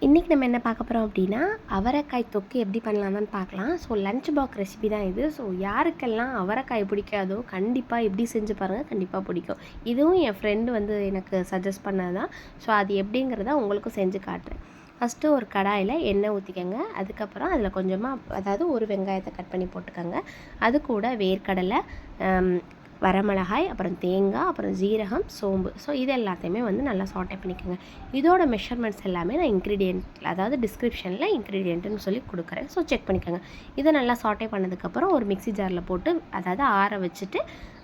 இன்றைக்கி நம்ம என்ன பார்க்க போகிறோம் அப்படின்னா அவரைக்காய் தொக்கு எப்படி பண்ணலாமான்னு பார்க்கலாம். ஸோ லஞ்ச் பாக்ஸ் ரெசிபி தான் இது. ஸோ யாருக்கெல்லாம் அவரைக்காய் பிடிக்காதோ கண்டிப்பாக எப்படி செஞ்சு பாருங்கள், கண்டிப்பாக பிடிக்கும். இதுவும் என் ஃப்ரெண்டு வந்து எனக்கு சஜஸ்ட் பண்ணது தான். ஸோ அது எப்படிங்கிறத உங்களுக்கும் செஞ்சு காட்டுறேன். ஃபஸ்ட்டு ஒரு கடாயில் எண்ணெய் ஊற்றிக்கங்க. அதுக்கப்புறம் அதில் கொஞ்சமாக, அதாவது ஒரு வெங்காயத்தை கட் பண்ணி போட்டுக்கோங்க. அது கூட வேர்க்கடலை, வரமிளகாய், அப்புறம் தேங்காய், அப்புறம் ஜீரகம், சோம்பு. ஸோ இது எல்லாத்தையுமே வந்து நல்லா சாட்டே பண்ணிக்கோங்க. இதோட மெஷர்மெண்ட்ஸ் எல்லாமே நான் அதாவது டிஸ்கிரிப்ஷனில் இன்க்ரீடியண்ட்டுன்னு சொல்லி கொடுக்குறேன். ஸோ செக் பண்ணிக்கோங்க. இதை நல்லா சாட்டே பண்ணதுக்கப்புறம் ஒரு மிக்ஸி ஜாரில் போட்டு, அதாவது ஆற வச்சுட்டு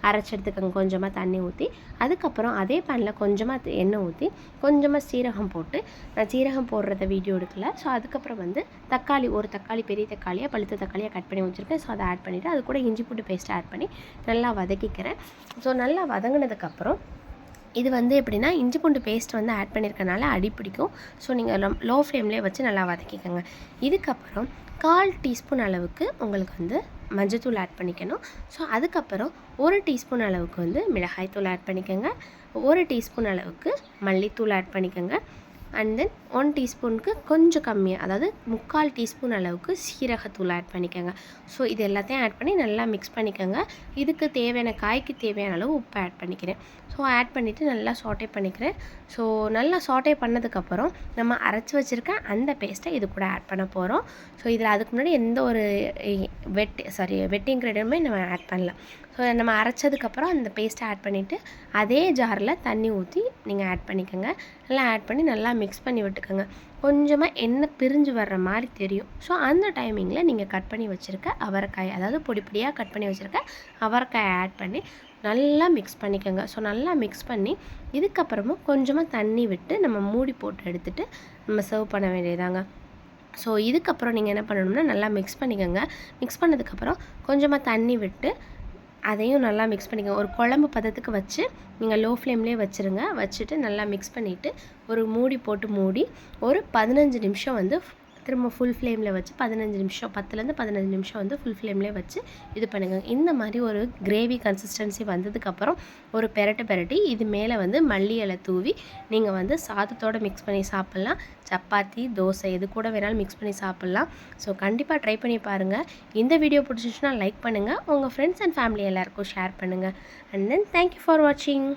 அரைச்சி எடுத்துக்கோங்க. கொஞ்சமாக தண்ணி ஊற்றி, அதுக்கப்புறம் அதே பேனில் கொஞ்சமாக எண்ணெய் ஊற்றி, கொஞ்சமாக சீரகம் போட்டு, நான் சீரகம் போடுறத வீடியோ எடுக்கல. ஸோ அதுக்கப்புறம் வந்து தக்காளி, ஒரு தக்காளி, பெரிய தக்காளியாக பழுத்த தக்காளியாக கட் பண்ணி வச்சுருக்கேன். ஸோ அதை ஆட் பண்ணிவிட்டு அது கூட இஞ்சி பூண்டு பேஸ்ட் ஆட் பண்ணி நல்லா வதக்கிக்கிறேன். ஸோ நல்லா வதங்கினதுக்கப்புறம் இது வந்து எப்படின்னா, இஞ்சி பூண்டு பேஸ்ட் வந்து ஆட் பண்ணியிருக்கனால அடி பிடிக்கும். ஸோ நீங்கள் லோ ஃப்ளேம்லேயே வச்சு நல்லா வதக்கிக்கோங்க. இதுக்கப்புறம் 1/4 டீஸ்பூன் அளவுக்கு உங்களுக்கு வந்து மஞ்சத்தூள் ஆட் பண்ணிக்கணும். ஸோ அதுக்கப்புறம் 1 டீஸ்பூன் அளவுக்கு வந்து மிளகாய்த்தூள் ஆட் பண்ணிக்கோங்க. 1 டீஸ்பூன் அளவுக்கு மல்லித்தூள் ஆட் பண்ணிக்கோங்க. அண்ட் தென் 1 டீஸ்பூனுக்கு கொஞ்சம் கம்மியாக, அதாவது 3/4 டீஸ்பூன் அளவுக்கு சீரகத்தூள் ஆட் பண்ணிக்கோங்க. ஸோ இது எல்லாத்தையும் ஆட் பண்ணி நல்லா மிக்ஸ் பண்ணிக்கோங்க. இதுக்கு தேவையான, காய்க்கு தேவையான அளவு உப்பு ஆட் பண்ணிக்கிறேன். ஸோ ஆட் பண்ணிவிட்டு நல்லா சாட்டே பண்ணிக்கிறேன். ஸோ நல்லா சாட்டே பண்ணதுக்கப்புறம் நம்ம அரைச்சி வச்சுருக்க அந்த பேஸ்ட்டை இது கூட ஆட் பண்ண போகிறோம். ஸோ இதில் அதுக்கு முன்னாடி எந்த ஒரு வெட் இன்க்ரீடியன்ட்டுமே நம்ம ஆட் பண்ணல. ஸோ நம்ம அரைச்சதுக்கப்புறம் அந்த பேஸ்ட்டை ஆட் பண்ணிவிட்டு அதே ஜாரில் தண்ணி ஊற்றி நீங்கள் ஆட் பண்ணிக்கோங்க. நல்லா ஆட் பண்ணி நல்லா மிக்ஸ் பண்ணி விட்டுக்கோங்க. கொஞ்சமாக எண்ணெய் பிரிஞ்சு வர்ற மாதிரி தெரியும். ஸோ அந்த டைமிங்கில் நீங்கள் கட் பண்ணி வச்சுருக்க அவரைக்காய், அதாவது பொடி பொடியாக கட் பண்ணி வச்சுருக்க அவரைக்காயை ஆட் பண்ணி நல்லா மிக்ஸ் பண்ணிக்கோங்க. ஸோ நல்லா மிக்ஸ் பண்ணி இதுக்கப்புறமும் கொஞ்சமாக தண்ணி விட்டு நம்ம மூடி போட்டு எடுத்துகிட்டு நம்ம சர்வ் பண்ண வேண்டியதாங்க. ஸோ இதுக்கப்புறம் நீங்கள் என்ன பண்ணணும்னா நல்லா மிக்ஸ் பண்ணிக்கோங்க. மிக்ஸ் பண்ணதுக்கப்புறம் கொஞ்சமாக தண்ணி விட்டு அதையும் நல்லா மிக்ஸ் பண்ணிக்கோங்க. ஒரு குழம்பு பதத்துக்கு வச்சு நீங்கள் லோ ஃப்ளேம்லேயே வச்சுருங்க. வச்சுட்டு நல்லா மிக்ஸ் பண்ணிவிட்டு ஒரு மூடி போட்டு மூடி ஒரு 15 நிமிஷம் வந்து திரும்ப ஃபுல் ஃப்ளேமில் வச்சு 15 நிமிஷம், 10லேருந்து 15 நிமிஷம் வந்து ஃபுல் ஃப்ளேம்லேயே வச்சு இது பண்ணுங்கள். இந்த மாதிரி ஒரு கிரேவி கன்சிஸ்டன்சி வந்ததுக்கப்புறம் ஒரு பெரட்டி இது மேலே வந்து மல்லி இலை தூவி நீங்கள் வந்து சாதத்தோடு மிக்ஸ் பண்ணி சாப்பிட்லாம். சப்பாத்தி, தோசை எது கூட வேணாலும் மிக்ஸ் பண்ணி சாப்பிட்லாம். ஸோ கண்டிப்பாக ட்ரை பண்ணி பாருங்கள். இந்த வீடியோ பிடிச்சிச்சுன்னா லைக் பண்ணுங்கள். உங்கள் ஃப்ரெண்ட்ஸ் அண்ட் ஃபேமிலி எல்லாருக்கும் ஷேர் பண்ணுங்கள். அண்ட் தென் தேங்க்யூ ஃபார் வாட்சிங்.